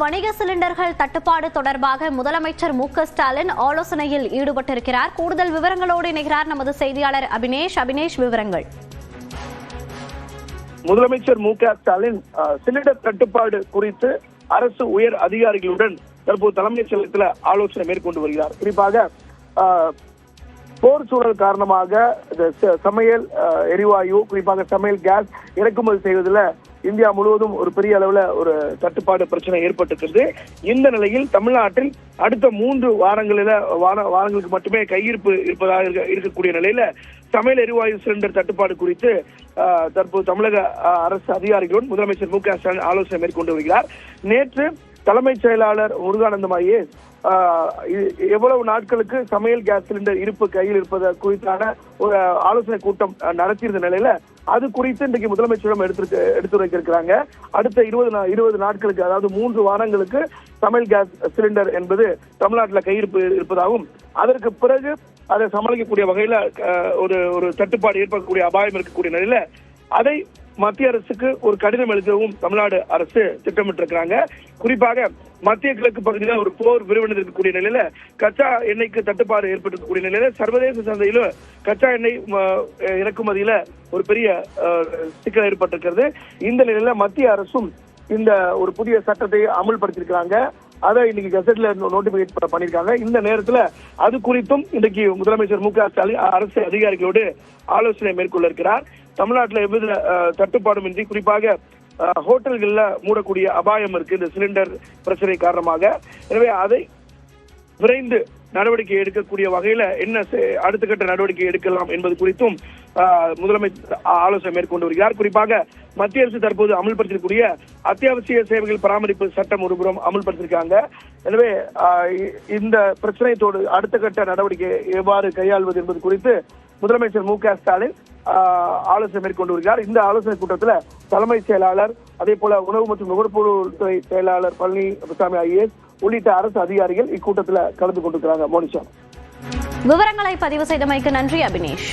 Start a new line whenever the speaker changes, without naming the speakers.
வணிக சிலிண்டர்கள் தட்டுப்பாடு தொடர்பாக முதலமைச்சர் மு.க.ஸ்டாலின் ஆலோசனையில் ஈடுபட்டிருக்கிறார். கூடுதல் விவரங்களோடு இணைகிறார் நமது செய்தியாளர் அபினேஷ். விவரங்கள்.
முதலமைச்சர் மு.க.ஸ்டாலின் சிலிண்டர் தட்டுப்பாடு குறித்து அரசு உயர் அதிகாரிகளுடன் தற்போது தலைமைச் செயலகத்தில் ஆலோசனை மேற்கொண்டு வருகிறார். குறிப்பாக போர் சூழல் காரணமாக சமையல் எரிவாயு, குறிப்பாக சமையல் கேஸ் இறக்குமதி செய்வதில் இந்தியா முழுவதும் ஒரு பெரிய அளவுல ஒரு தட்டுப்பாடு பிரச்சனை ஏற்பட்டிருக்கிறது. இந்த நிலையில் தமிழ்நாட்டில் அடுத்த 3 வாரங்களுக்கு மட்டுமே கையிருப்பு இருப்பதாக இருக்கக்கூடிய நிலையில சமையல் எரிவாயு சிலிண்டர் தட்டுப்பாடு குறித்து தற்போது தமிழக அரசு அதிகாரிகளுடன் முதலமைச்சர் மு.க.ஸ்டாலின் ஆலோசனை மேற்கொண்டு வருகிறார். நேற்று தலைமைச் செயலாளர் முருகானந்தம் ஐஏஎஸ் எவ்வளவு நாட்களுக்கு சமையல் கேஸ் சிலிண்டர் இருப்பு கையில் இருப்பது குறித்தான ஒரு ஆலோசனை கூட்டம் நடத்தியிருந்த நிலையில அது குறித்து இன்றைக்கு முதலமைச்சரிடம் எடுத்துரைக்கிறாங்க. அடுத்த 20 நாட்களுக்கு, அதாவது 3 வாரங்களுக்கு சமையல் கேஸ் சிலிண்டர் என்பது தமிழ்நாட்டில் கையிருப்பு இருப்பதாகவும் அதற்கு பிறகு அதை சமாளிக்கக்கூடிய வகையில ஒரு தட்டுப்பாடு ஏற்படக்கூடிய அபாயம் இருக்கக்கூடிய நிலையில அதை மத்திய அரசுக்கு ஒரு கடிதம் எழுதவும் தமிழ்நாடு அரசு திட்டமிட்டிருக்கிறாங்க. குறிப்பாக மத்திய கிழக்கு பகுதியில் ஒரு போர் விரிவடைந்திருக்கக்கூடிய நிலையில கச்சா எண்ணெய்க்கு தட்டுப்பாடு ஏற்பட்டிருக்கக்கூடிய நிலையில சர்வதேச சந்தையில கச்சா எண்ணெய் இறக்குமதியில ஒரு பெரிய சிக்கல் ஏற்பட்டிருக்கிறது. இந்த நிலையில மத்திய அரசும் இந்த ஒரு புதிய சட்டத்தை அமல்படுத்தியிருக்கிறாங்க. அதை இன்னைக்கு கெசட்ல நோட்டிபிகேட் பண்ணிருக்காங்க. இந்த நேரத்துல அது குறித்தும் இன்றைக்கு முதலமைச்சர் மு.க.ஸ்டாலின் அரசு அதிகாரிகளோடு ஆலோசனை மேற்கொள்ள இருக்கிறார். தமிழ்நாட்டில் எவ்வித தட்டுப்பாடும் இன்றி, குறிப்பாக ஹோட்டல்கள்ல மூடக்கூடிய அபாயம் இருக்கு இந்த சிலிண்டர் பிரச்சனை காரணமாக. எனவே அதை விரைந்து நடவடிக்கை எடுக்கக்கூடிய வகையில என்ன அடுத்த கட்ட நடவடிக்கை எடுக்கலாம் என்பது குறித்தும் முதலமைச்சர் ஆலோசனை மேற்கொண்டு வருகிறார். குறிப்பாக மத்திய அரசு தற்போது அமல்படுத்தக்கூடிய அத்தியாவசிய சேவைகள் பராமரிப்பு சட்டம் ஒருபுறம் அமல்படுத்திருக்காங்க. எனவே இந்த பிரச்சனையோடு அடுத்த கட்ட நடவடிக்கை எவ்வாறு கையாள்வது என்பது குறித்து முதலமைச்சர் மு.க.ஸ்டாலின் ஆலோசனை மேற்கொண்டு வருகிறார். இந்த ஆலோசனை கூட்டத்தில் தலைமைச் செயலாளர், அதே போல உணவு மற்றும் நுகர்பொருள் துறை செயலாளர் பழனிசாமி ஐஏஎஸ் உள்ளிட்ட அரசு அதிகாரிகள் இக்கூட்டத்தில் கலந்து கொண்டிருக்கிறாங்க. மோனிஷா,
விவரங்களை பதிவு செய்தமைக்கு நன்றி அபினேஷ்.